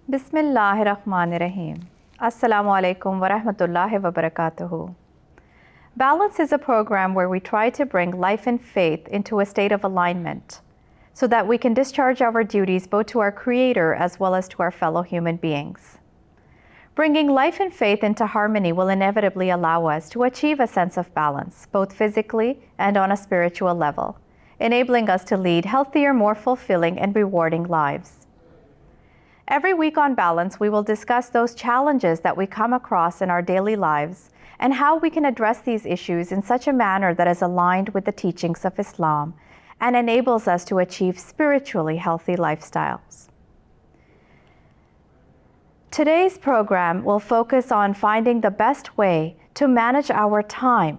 Bismillahirrahmanirrahim. Assalamu alaikum wa rahmatullahi wa barakatuhu. Balance is a program where we try to bring life and faith into a state of alignment so that we can discharge our duties both to our Creator as well as to our fellow human beings. Bringing life and faith into harmony will inevitably allow us to achieve a sense of balance, both physically and on a spiritual level, enabling us to lead healthier, more fulfilling, and rewarding lives. Every week on Balance, we will discuss those challenges that we come across in our daily lives and how we can address these issues in such a manner that is aligned with the teachings of Islam and enables us to achieve spiritually healthy lifestyles. Today's program will focus on finding the best way to manage our time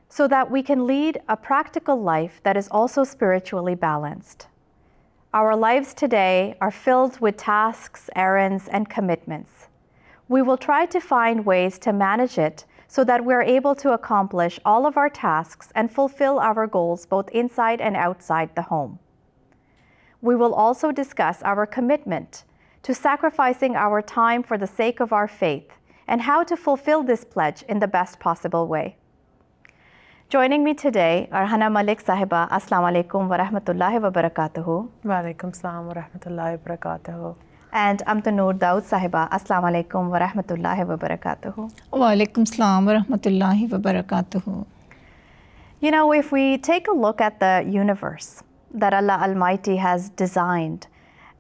so that we can lead a practical life that is also spiritually balanced. Our lives today are filled with tasks, errands, and commitments. We will try to find ways to manage it so that we're able to accomplish all of our tasks and fulfill our goals both inside and outside the home. We will also discuss our commitment to sacrificing our time for the sake of our faith and how to fulfill this pledge in the best possible way. Joining me today are Hina Malik Sahiba. Assalamu alaikum wa rahmatullahi wa barakatuhu. Wa alaikum salam wa rahmatullahi wa barakatuhu. And Amtul Noor Daud Sahiba. Assalamu alaikum wa rahmatullahi wa barakatuhu. Wa alaikum salam wa rahmatullahi wa barakatuhu. You know, if we take a look at the universe that Allah Almighty has designed,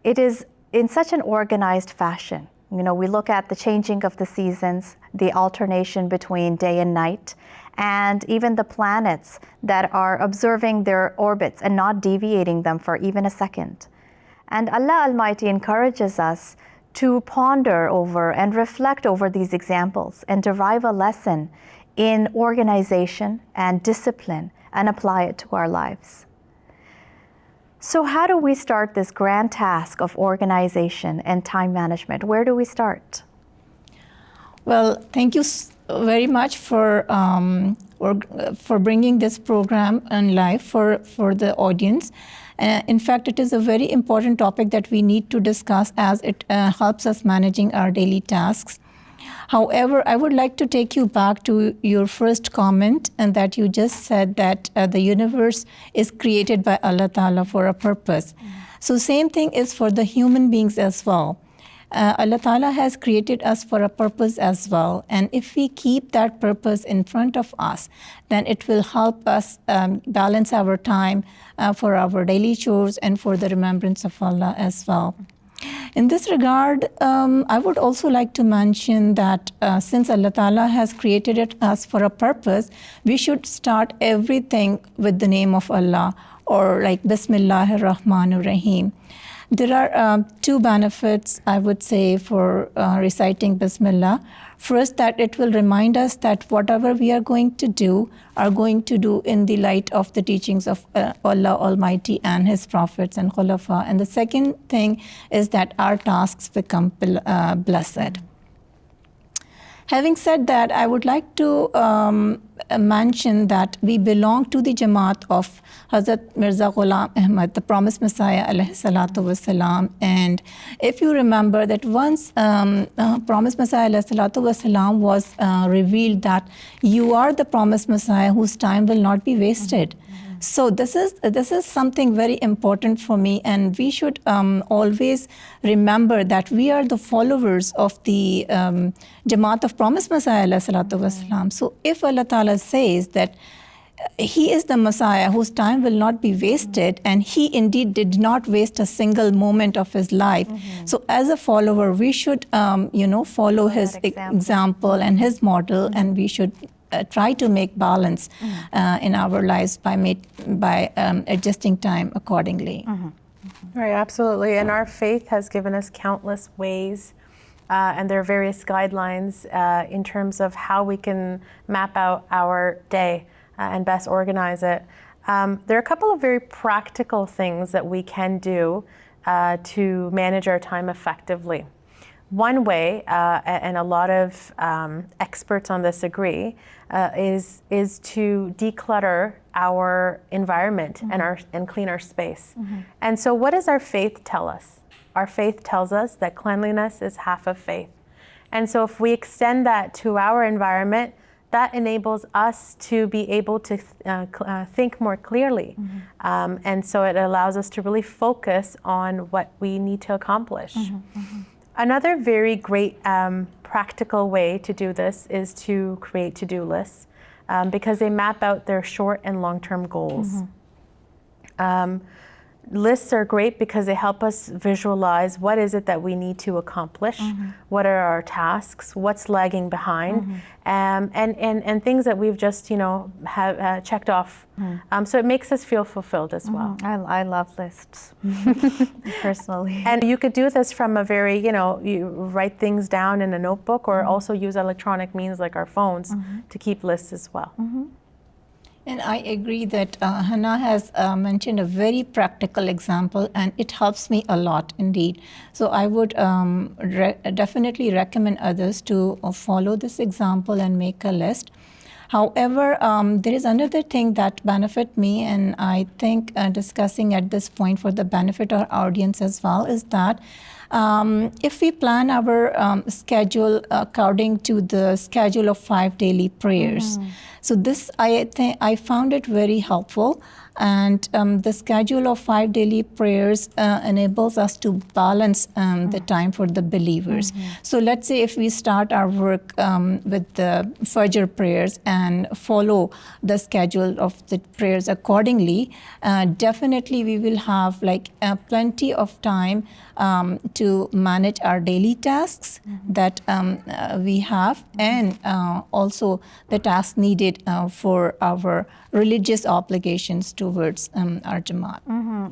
it is in such an organized fashion. You know, we look at the changing of the seasons, the alternation between day and night, and even the planets that are observing their orbits and not deviating them for even a second. And Allah Almighty encourages us to ponder over and reflect over these examples and derive a lesson in organization and discipline and apply it to our lives. So how do we start this grand task of organization and time management? Where do we start? Well, thank you very much for bringing this program on live for the audience. In fact, it is a very important topic that we need to discuss as it helps us managing our daily tasks. However, I would like to take you back to your first comment and that you just said that the universe is created by Allah Ta'ala for a purpose. So same thing is for the human beings as well. Allah Ta'ala has created us for a purpose as well. And if we keep that purpose in front of us, then it will help us balance our time for our daily chores and for the remembrance of Allah as well. In this regard, I would also like to mention that since Allah Ta'ala has created us for a purpose, we should start everything with the name of Allah, or like Bismillahir Rahmanir Rahim. There are two benefits, I would say, for reciting Bismillah. First, that it will remind us that whatever we are going to do in the light of the teachings of Allah Almighty and His prophets and Khulafa. And the second thing is that our tasks become blessed. Having said that, I would like to mention that we belong to the Jamaat of Hazrat Mirza Ghulam Ahmad, the promised Messiah alayhi salatu wasalam. And if you remember that once promised Messiah alayhi salatu wasalam was revealed that you are the promised Messiah whose time will not be wasted. So this is something very important for me, and we should always remember that we are the followers of the Jamaat of Promised Messiah alayhi salatu wasalam. So if Allah Ta'ala says that He is the Messiah whose time will not be wasted, and He indeed did not waste a single moment of His life. So as a follower, we should follow His example and His model, and we should try to make balance in our lives by adjusting time accordingly. Right, absolutely. And our faith has given us countless ways, and there are various guidelines in terms of how we can map out our day and best organize it. There are a couple of very practical things that we can do to manage our time effectively. One way, and a lot of experts on this agree, is to declutter our environment and clean our space. And so what does our faith tell us? our faith tells us that cleanliness is half of faith. And so if we extend that to our environment, that enables us to be able to think more clearly. And so it allows us to really focus on what we need to accomplish. Another very great practical way to do this is to create to-do lists because they map out their short and long-term goals. Lists are great because they help us visualize what is it that we need to accomplish, what are our tasks, what's lagging behind, and things that we've just have checked off. So it makes us feel fulfilled as well. I love lists personally. And you could do this from a very, you write things down in a notebook or also use electronic means like our phones to keep lists as well. And I agree that Hina has mentioned a very practical example, and it helps me a lot indeed. So I would definitely recommend others to follow this example and make a list. However, there is another thing that benefits me, and I think discussing at this point for the benefit of our audience as well, is that if we plan our schedule according to the schedule of 5 daily prayers, so this I found it very helpful, and the schedule of 5 daily prayers enables us to balance the time for the believers. So let's say if we start our work with the Fajr prayers and follow the schedule of the prayers accordingly, definitely we will have plenty of time to manage our daily tasks that we have, and also the tasks needed for our religious obligations towards our Jamaat.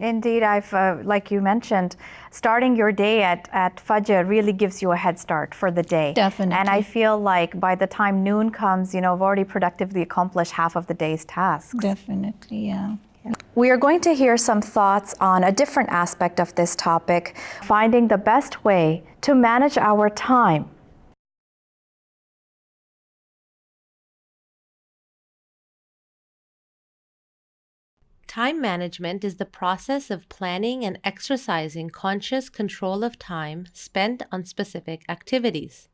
Indeed, I've like you mentioned, starting your day at Fajr really gives you a head start for the day. Definitely. And I feel like by the time noon comes, I've already productively accomplished half of the day's tasks. Definitely, yeah. We are going to hear some thoughts on a different aspect of this topic, finding the best way to manage our time. Time management is the process of planning and exercising conscious control of time spent on specific activities,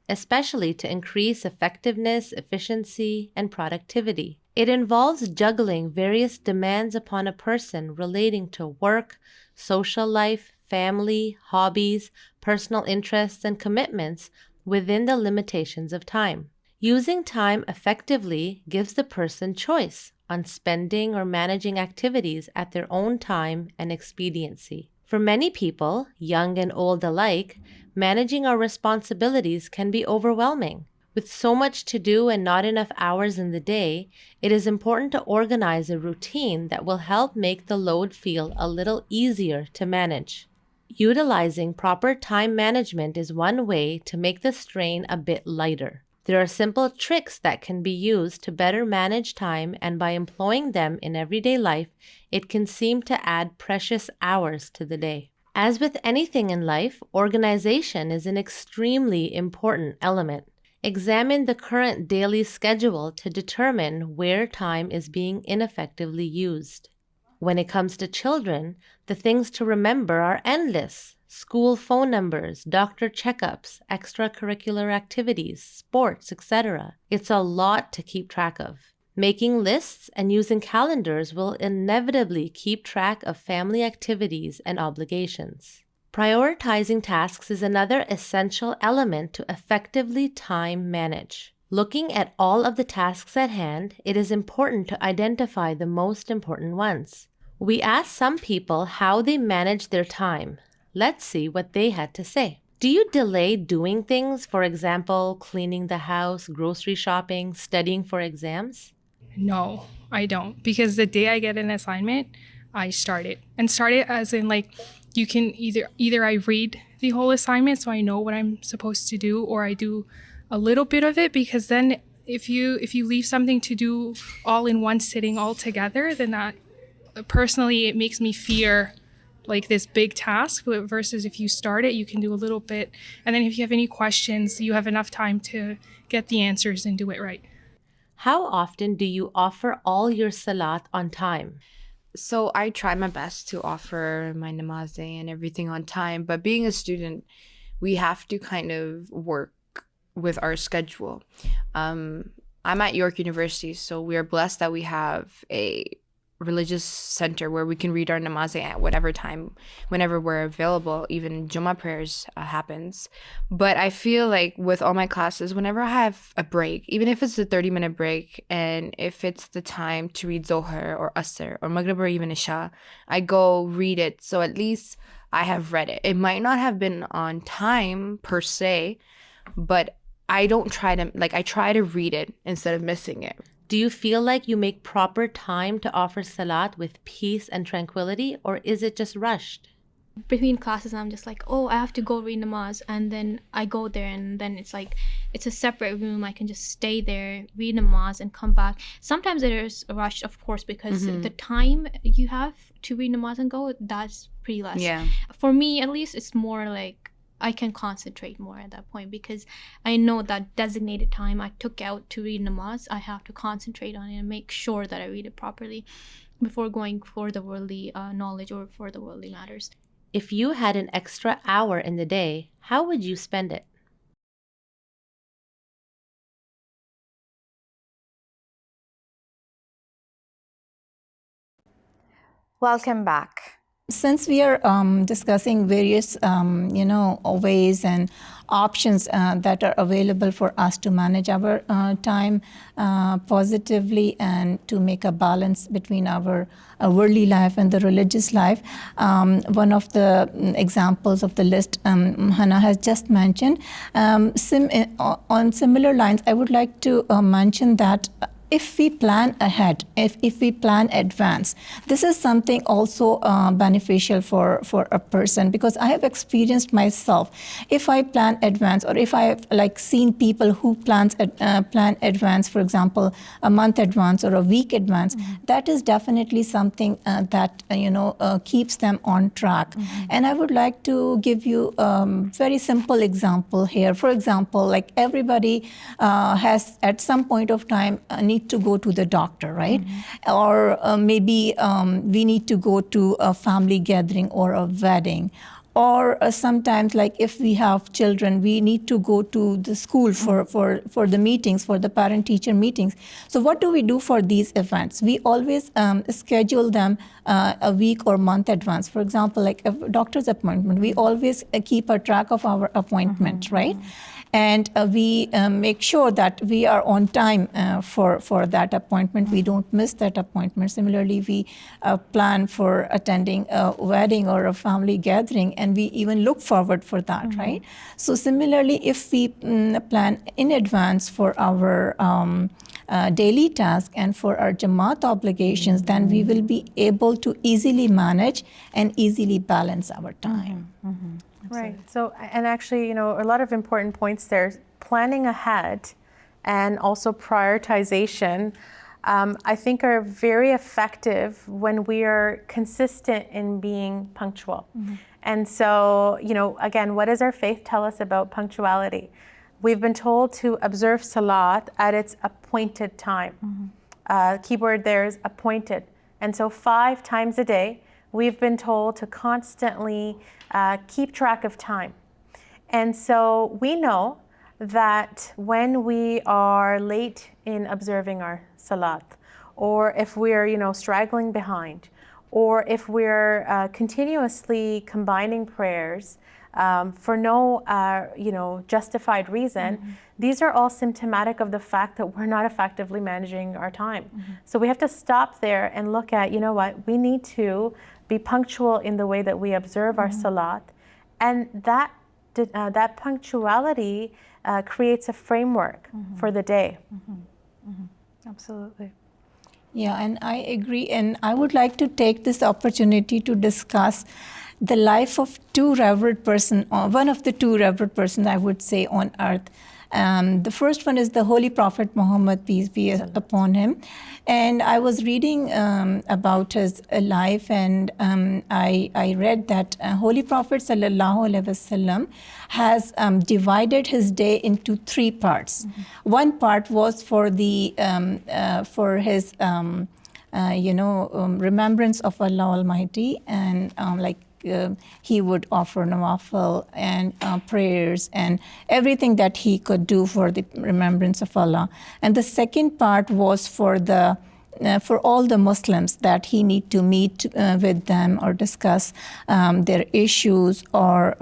especially to increase effectiveness, efficiency, and productivity. It involves juggling various demands upon a person relating to work, social life, family, hobbies, personal interests, and commitments within the limitations of time. Using time effectively gives the person choice on spending or managing activities at their own time and expediency. For many people, young and old alike, managing our responsibilities can be overwhelming. With so much to do and not enough hours in the day, it is important to organize a routine that will help make the load feel a little easier to manage. Utilizing proper time management is one way to make the strain a bit lighter. There are simple tricks that can be used to better manage time, and by employing them in everyday life, it can seem to add precious hours to the day. As with anything in life, organization is an extremely important element. Examine the current daily schedule to determine where time is being ineffectively used. When it comes to children, the things to remember are endless. School phone numbers, doctor checkups, extracurricular activities, sports, etc. It's a lot to keep track of. Making lists and using calendars will inevitably keep track of family activities and obligations. Prioritizing tasks is another essential element to effectively time manage. Looking at all of the tasks at hand, it is important to identify the most important ones. We asked some people how they manage their time. Let's see what they had to say. Do you delay doing things, for example, cleaning the house, grocery shopping, studying for exams? No, I don't. Because the day I get an assignment, I start it. And start it as in you can either I read the whole assignment so I know what I'm supposed to do, or I do a little bit of it, because then if you leave something to do all in one sitting all together, then that personally it makes me fear this big task, versus if you start it, you can do a little bit. And then if you have any questions, you have enough time to get the answers and do it right. How often do you offer all your salat on time? So I try my best to offer my namaz and everything on time, but being a student, we have to kind of work with our schedule. I'm at York University, so we are blessed that we have a religious center where we can read our namaz at whatever time, whenever we're available. Even Jummah prayers happens. But I feel like with all my classes, whenever I have a break, even if it's a 30-minute break, and if it's the time to read Zohar or Asr or Maghrib or even Isha, I go read it. So at least I have read it. It might not have been on time per se, but I try to read it instead of missing it. Do you feel like you make proper time to offer salat with peace and tranquility, or is it just rushed? Between classes, I'm just like, oh, I have to go read namaz, and then I go there, and then it's like, it's a separate room. I can just stay there, read namaz, and come back. Sometimes it is a rush, of course, because the time you have to read namaz and go, that's pretty less. Yeah. For me, at least, it's more like I can concentrate more at that point, because I know that designated time I took out to read namaz, I have to concentrate on it and make sure that I read it properly before going for the worldly knowledge or for the worldly matters. If you had an extra hour in the day, how would you spend it? Welcome back. Since we are discussing various, ways and options that are available for us to manage our time positively and to make a balance between our worldly life and the religious life, one of the examples of the list Hina has just mentioned, on similar lines, I would like to mention that if we plan ahead, if we plan advance, this is something also beneficial for a person, because I have experienced myself. If I plan advance, or if I have seen people who plan advance, for example, a month advance or a week advance, that is definitely something that keeps them on track. And I would like to give you a very simple example here. For example, everybody has at some point of time need to go to the doctor, right? Or maybe we need to go to a family gathering or a wedding. Or sometimes, if we have children, we need to go to the school for the meetings, for the parent-teacher meetings. So what do we do for these events? We always schedule them a week or month advance. For example, like a doctor's appointment, we always keep a track of our appointment, right? And we make sure that we are on time for that appointment. We don't miss that appointment. Similarly, we plan for attending a wedding or a family gathering, and we even look forward for that, right? So similarly, if we plan in advance for our daily task and for our Jamaat obligations, then we will be able to easily manage and easily balance our time. Right. So, and actually, a lot of important points there. Planning ahead and also prioritization, I think, are very effective when we are consistent in being punctual. And so, again, what does our faith tell us about punctuality? We've been told to observe Salat at its appointed time. Keyword there is appointed. And so 5 times a day, we've been told to constantly keep track of time. And so we know that when we are late in observing our Salat, or if we're straggling behind, or if we're continuously combining prayers for no justified reason, these are all symptomatic of the fact that we're not effectively managing our time. So we have to stop there and look at, what, we need to be punctual in the way that we observe our Salat, and that punctuality creates a framework for the day. Absolutely. Yeah, and I agree. And I would like to take this opportunity to discuss the life of two revered person, or one of the two revered persons, I would say, on earth. The first one is the Holy Prophet Muhammad, peace be upon him. And I was reading about his life, and I read that Holy Prophet Sallallahu Alaihi Wasallam has divided his day into 3 parts. One part was for the for his remembrance of Allah Almighty, and he would offer nawafil and prayers and everything that he could do for the remembrance of Allah. And the second part was for all the Muslims, that he need to meet with them or discuss their issues or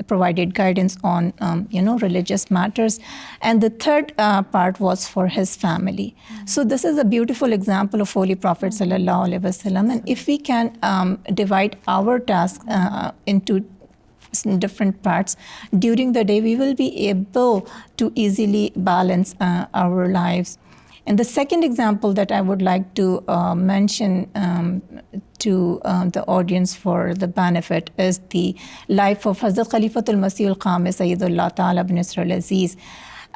provided guidance on religious matters. And the third part was for his family. So this is a beautiful example of Holy Prophet sallallahu alaihi wasallam. And if we can divide our task into different parts during the day, we will be able to easily balance our lives. And the second example that I would like to mention to the audience for the benefit is the life of Hazrat Khalifatul Masih al-Khamis Sayyidullah Ta'ala bin Nasr al-Aziz.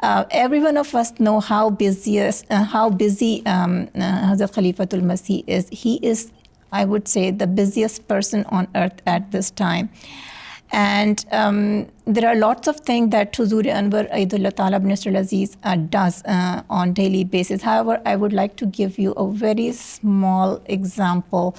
Every one of us know how busy Hazrat Khalifatul Masih is. He is, I would say, the busiest person on earth at this time. And there are lots of things that Huzur Anwar Aidullah Ta'ala bin Nasr al-Aziz does on daily basis. However, I would like to give you a very small example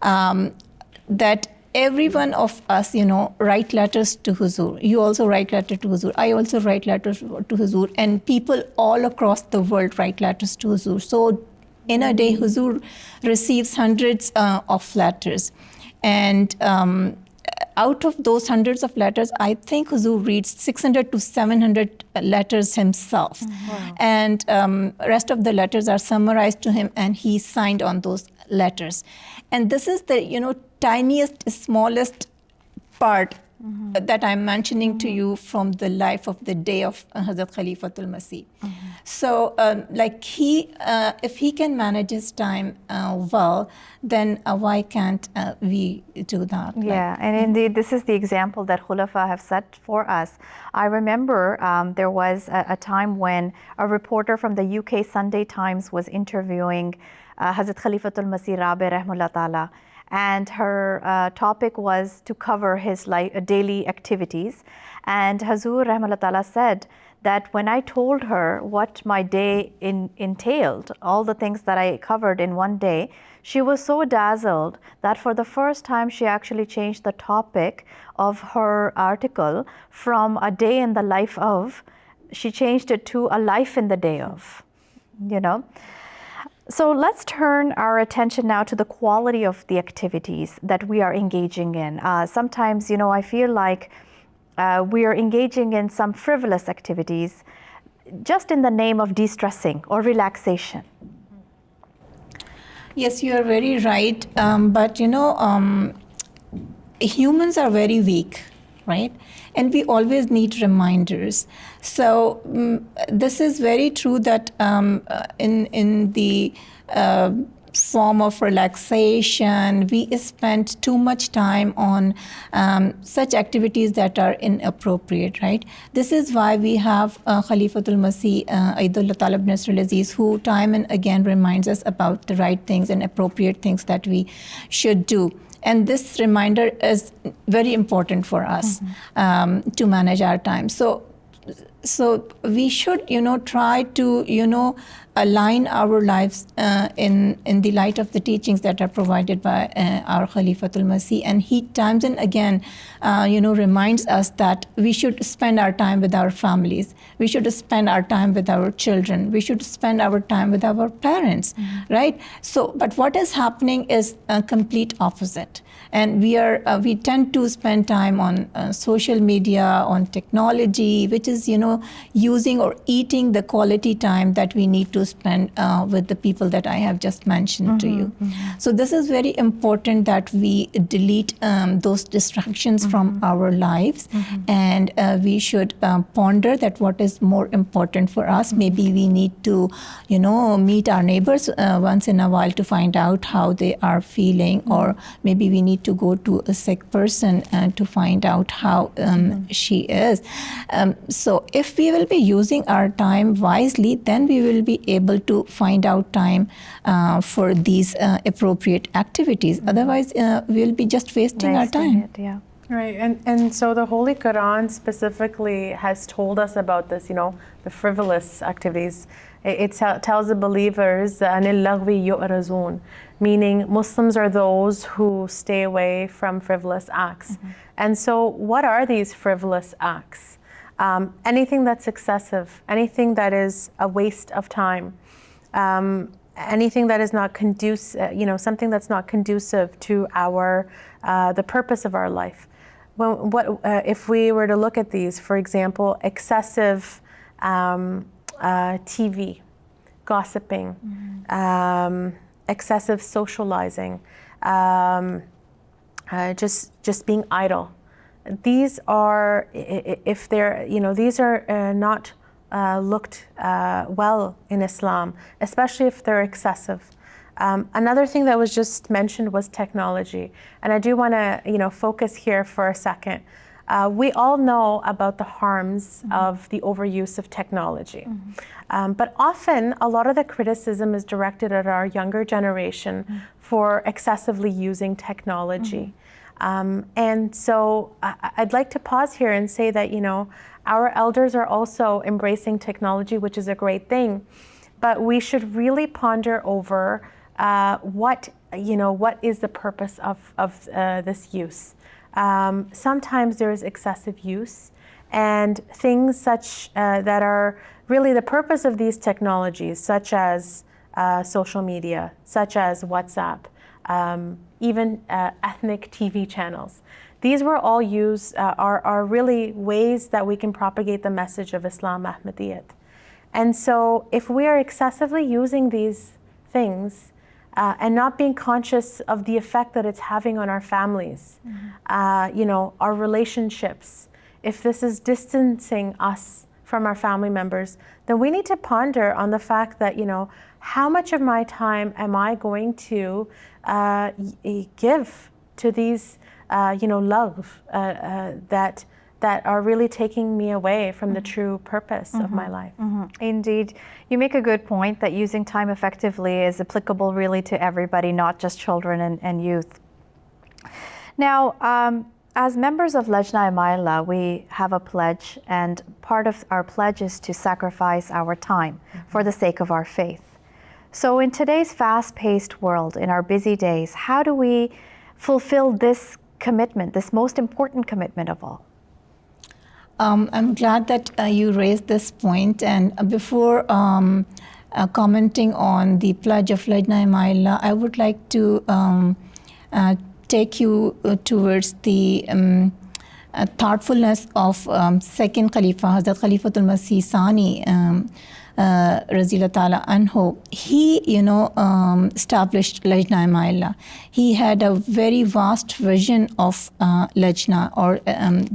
that every one of us, write letters to Huzur. You also write letters to Huzur. I also write letters to Huzur. And people all across the world write letters to Huzur. So in a day, Huzur receives hundreds of letters. And out of those hundreds of letters, I think Huzur reads 600 to 700 letters himself. Wow. And rest of the letters are summarized to him, and he signed on those letters. And this is the tiniest, smallest part that I'm mentioning to you from the life of the day of Hazrat Khalifatul Masih. So if he can manage his time well, then why can't we do that? Yeah, and indeed, this is the example that Khulafa have set for us. I remember there was a time when a reporter from the UK Sunday Times was interviewing Hazrat Khalifatul Masih Rabi Rahmullah Ta'ala. And her topic was to cover his daily activities. And Hazur Rahmullah Ta'ala said that when I told her what my day entailed, all the things that I covered in one day, she was so dazzled that for the first time she actually changed the topic of her article from a day in the life of, she changed it to a life in the day of, So let's turn our attention now to the quality of the activities that we are engaging in. Sometimes, I feel like we are engaging in some frivolous activities just in the name of de-stressing or relaxation. Yes, you are very right. But, humans are very weak, right? And we always need reminders. So this is very true that in the form of relaxation, we spend too much time on such activities that are inappropriate, right? This is why we have Khalifatul Masih Aidullah Ta'ala bin Nasr al-Aziz, who time and again reminds us about the right things and appropriate things that we should do. And this reminder is very important for us to manage our time. So we should, try to, align our lives in the light of the teachings that are provided by our Khalifatul Masih. And he times and again, reminds us that we should spend our time with our families. We should spend our time with our children. We should spend our time with our parents, right? So, but what is happening is a complete opposite. And we tend to spend time on social media, on technology, which is, using or eating the quality time that we need to spend with the people that I have just mentioned to you. So this is very important that we delete those distractions from our lives, and we should ponder that what is more important for us. Maybe we need to, meet our neighbors once in a while to find out how they are feeling, or maybe we need to go to a sick person to find out how she is. So if we will be using our time wisely, then we will be able to find out time for these appropriate activities. Otherwise, we will be just wasting our time. Yeah. Right, and so the Holy Quran specifically has told us about this, the frivolous activities. It tells the believers, "Anil lagwi yu'razun," meaning Muslims are those who stay away from frivolous acts. And so what are these frivolous acts? Anything that's excessive, anything that is a waste of time, anything that is not conducive, something that's not conducive to the purpose of our life. If we were to look at these, for example, excessive TV, gossiping, excessive socializing, just being idle. These are, if they're, these are not looked well in Islam, especially if they're excessive. Another thing that was just mentioned was technology, and I do want to, focus here for a second. We all know about the harms of the overuse of technology, but often a lot of the criticism is directed at our younger generation for excessively using technology. And so I'd like to pause here and say that, our elders are also embracing technology, which is a great thing, but we should really ponder over what is the purpose of this use. Sometimes there is excessive use, and things such that are really the purpose of these technologies, such as social media, such as WhatsApp, even ethnic TV channels. These were all used, are really ways that we can propagate the message of Islam Ahmadiyyat. And so if we are excessively using these things and not being conscious of the effect that it's having on our families, our relationships, if this is distancing us from our family members, then we need to ponder on the fact that, how much of my time am I going to give to these, love that are really taking me away from the true purpose of my life. Indeed. You make a good point that using time effectively is applicable really to everybody, not just children and youth. Now, as members of Lajna Imaillah, we have a pledge, and part of our pledge is to sacrifice our time for the sake of our faith. So in today's fast-paced world, in our busy days, how do we fulfill this commitment, this most important commitment of all? I'm glad that you raised this point. And before commenting on the pledge of Lajna Imaillah, I would like to take you towards the thoughtfulness of second Khalifa, Hazrat Khalifatul Masih Sani, Razila Ta'ala Anhu. He, established Lajna Imaillah. He had a very vast vision of Lajna, or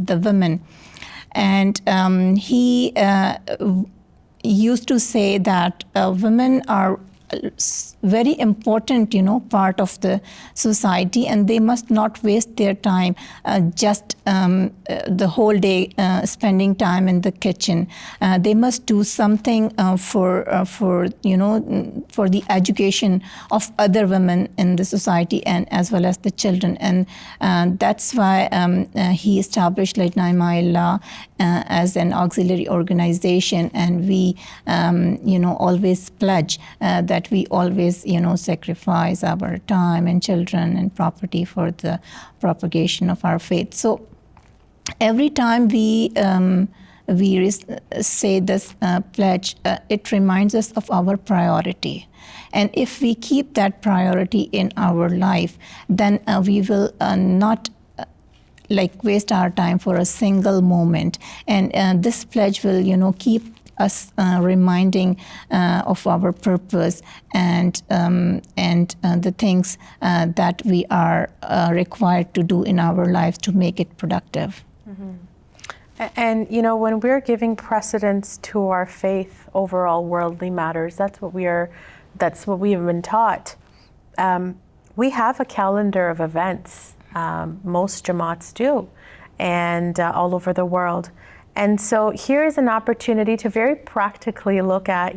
the women. And he used to say that women are very important, part of the society, and they must not waste their time just the whole day spending time in the kitchen. They must do something for the education of other women in the society, and as well as the children. And that's why he established Lajna Imaillah as an auxiliary organization, and we always pledge that we always sacrifice our time and children and property for the propagation of our faith. So every time we say this pledge, it reminds us of our priority. And if we keep that priority in our life, then we will not waste our time for a single moment. And this pledge will, keep us reminding of our purpose and the things that we are required to do in our lives to make it productive. And when we're giving precedence to our faith over all worldly matters, that's what we have been taught. We have a calendar of events. Most Jamaats do, and all over the world. And so here is an opportunity to very practically look at,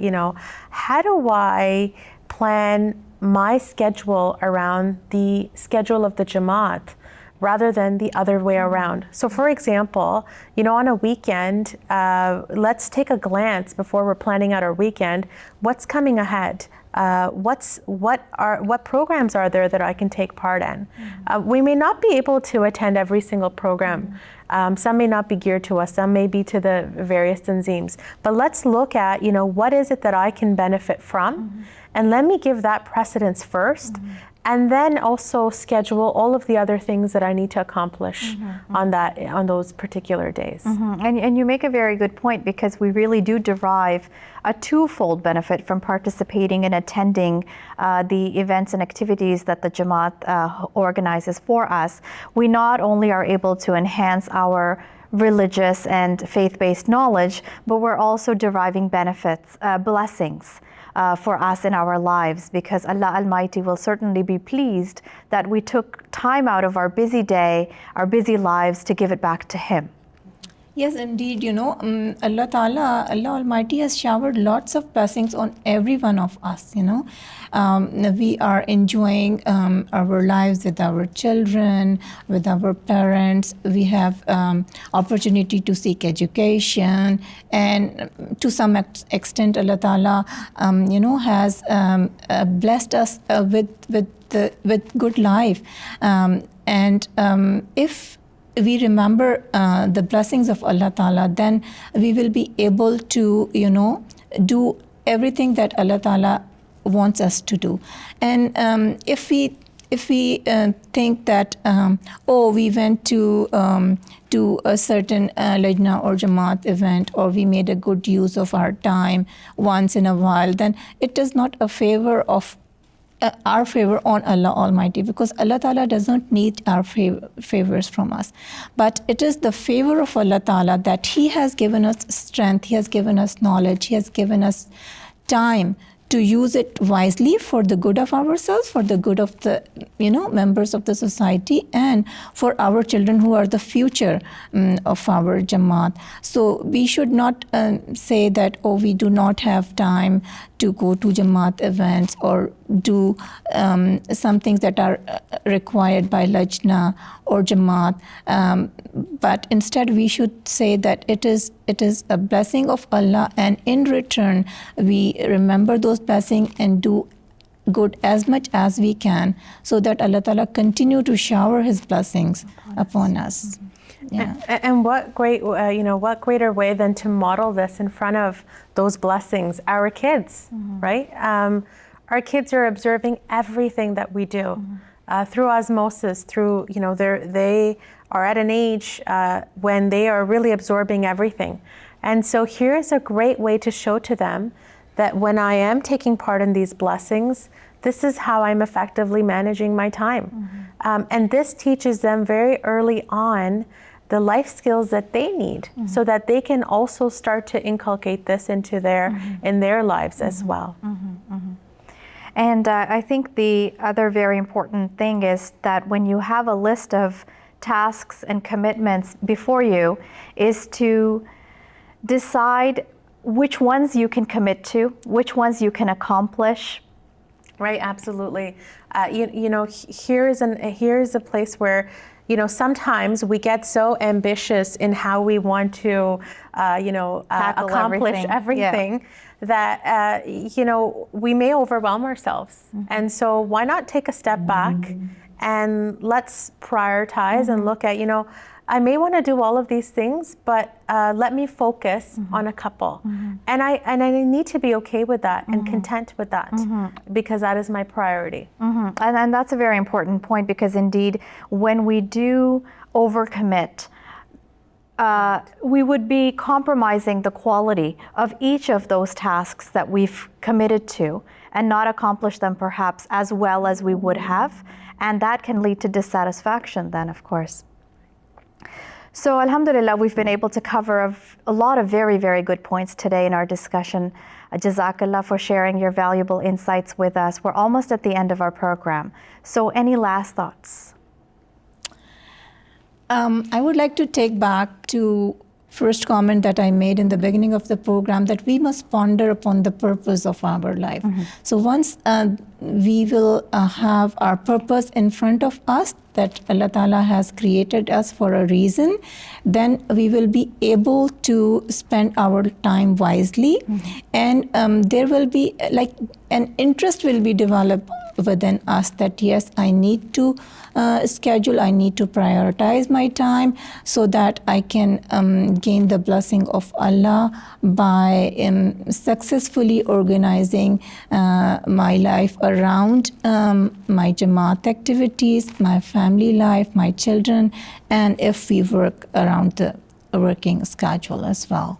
how do I plan my schedule around the schedule of the Jamaat rather than the other way around. So for example, on a weekend, let's take a glance before we're planning out our weekend. What's coming ahead? What programs are there that I can take part in? We may not be able to attend every single program. Some may not be geared to us, some may be to the various tanzeems. But let's look at, what is it that I can benefit from? And let me give that precedence first. And then also schedule all of the other things that I need to accomplish on those particular days. And you make a very good point, because we really do derive a twofold benefit from participating and attending the events and activities that the Jamaat organizes for us. We not only are able to enhance our religious and faith-based knowledge, but we're also deriving benefits, blessings, for us in our lives, because Allah Almighty will certainly be pleased that we took time out of our busy day, our busy lives, to give it back to Him. Yes, indeed. Allah Ta'ala, Allah Almighty has showered lots of blessings on every one of us. We are enjoying our lives with our children, with our parents. We have opportunity to seek education, and to some extent, Allah Ta'ala, has blessed us with good life. And if we remember the blessings of Allah Ta'ala, then we will be able to, do everything that Allah Ta'ala wants us to do. And if we think that, we went to a certain Lajna or Jamaat event, or we made a good use of our time once in a while, then it is not a favor of our favor on Allah Almighty, because Allah Ta'ala does not need our favors from us. But it is the favor of Allah Ta'ala that He has given us strength, He has given us knowledge, He has given us time to use it wisely for the good of ourselves, for the good of the members of the society, and for our children who are the future of our Jamaat. So we should not say that, we do not have time to go to Jamaat events or do some things that are required by Lajna or Jamaat. But instead we should say that it is a blessing of Allah, and in return we remember those blessings and do good as much as we can, so that Allah Ta'ala continue to shower His blessings upon us. Yeah. And what greater way than to model this in front of those blessings, our kids, right? Our kids are observing everything that we do through osmosis, through, they are at an age when they are really absorbing everything. And so here is a great way to show to them that when I am taking part in these blessings, this is how I'm effectively managing my time. And this teaches them very early on the life skills that they need, so that they can also start to inculcate this into in their lives as well. And I think the other very important thing is that when you have a list of tasks and commitments before you, is to decide which ones you can commit to, which ones you can accomplish. Right, absolutely. Here's a place where, sometimes we get so ambitious in how we want to, accomplish everything. That, we may overwhelm ourselves. And so why not take a step back and let's prioritize and look at, I may want to do all of these things, but let me focus on a couple. And I need to be okay with that and content with that, because that is my priority. And that's a very important point, because indeed, when we do overcommit, we would be compromising the quality of each of those tasks that we've committed to, and not accomplish them perhaps as well as we would have. And that can lead to dissatisfaction then, of course. So alhamdulillah, we've been able to cover a lot of very, very good points today in our discussion. Jazakallah for sharing your valuable insights with us. We're almost at the end of our program. So any last thoughts? I would like to take back to first comment that I made in the beginning of the program, that we must ponder upon the purpose of our life. So once we will have our purpose in front of us, that Allah Ta'ala has created us for a reason, then we will be able to spend our time wisely. And there will be like an interest will be developed within us that yes, I need to schedule, I need to prioritize my time so that I can gain the blessing of Allah by successfully organizing my life around my Jamaat activities, my family life, my children, and if we work around the working schedule as well.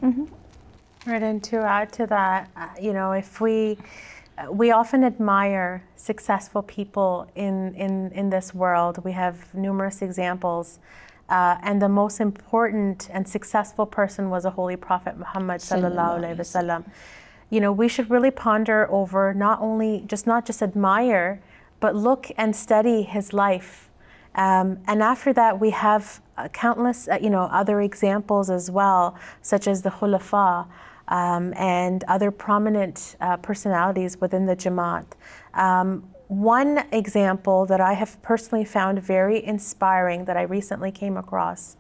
Right, and to add to that, if we often admire successful people in this world. We have numerous examples. And the most important and successful person was a Holy Prophet Muhammad sallallahu alaihi wasallam. We should really ponder over not just admire, but look and study his life. And after that, we have countless, other examples as well, such as the Khulafa. And other prominent personalities within the Jamaat. One example that I have personally found very inspiring that I recently came across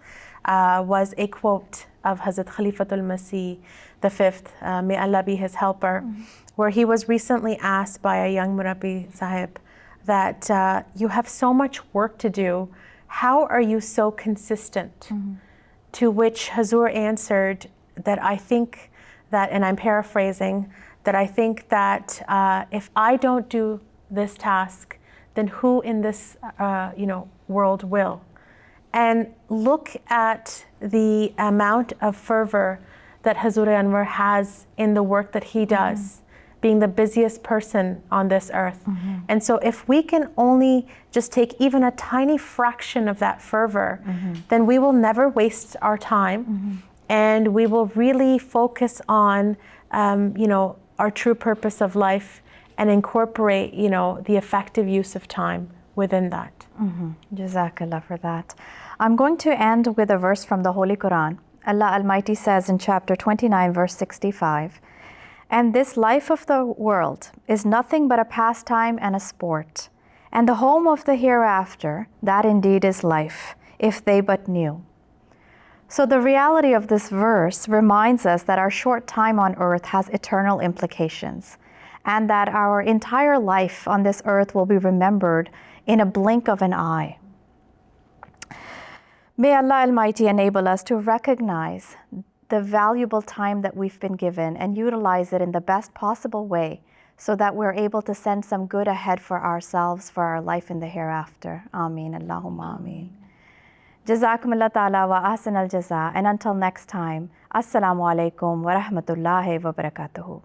was a quote of Hazrat Khalifatul Masih V, may Allah be his helper, where he was recently asked by a young Murabbi Sahib that you have so much work to do, how are you so consistent? To which Hazur answered that I think that, and I'm paraphrasing, that I think that if I don't do this task, then who in this world will? And look at the amount of fervor that Hazur Anwar has in the work that he does, being the busiest person on this earth. And so if we can only just take even a tiny fraction of that fervor, then we will never waste our time. And we will really focus on, our true purpose of life and incorporate, the effective use of time within that. Jazakallah for that. I'm going to end with a verse from the Holy Quran. Allah Almighty says in chapter 29, verse 65, "And this life of the world is nothing but a pastime and a sport. And the home of the hereafter, that indeed is life, if they but knew." So the reality of this verse reminds us that our short time on earth has eternal implications, and that our entire life on this earth will be remembered in a blink of an eye. May Allah Almighty enable us to recognize the valuable time that we've been given and utilize it in the best possible way so that we're able to send some good ahead for ourselves, for our life in the hereafter. Ameen. Allahumma ameen. Jazakumullah ta'ala wa ahsan al-jaza. And until next time, Assalamu alaikum wa rahmatullahi wa barakatuhu.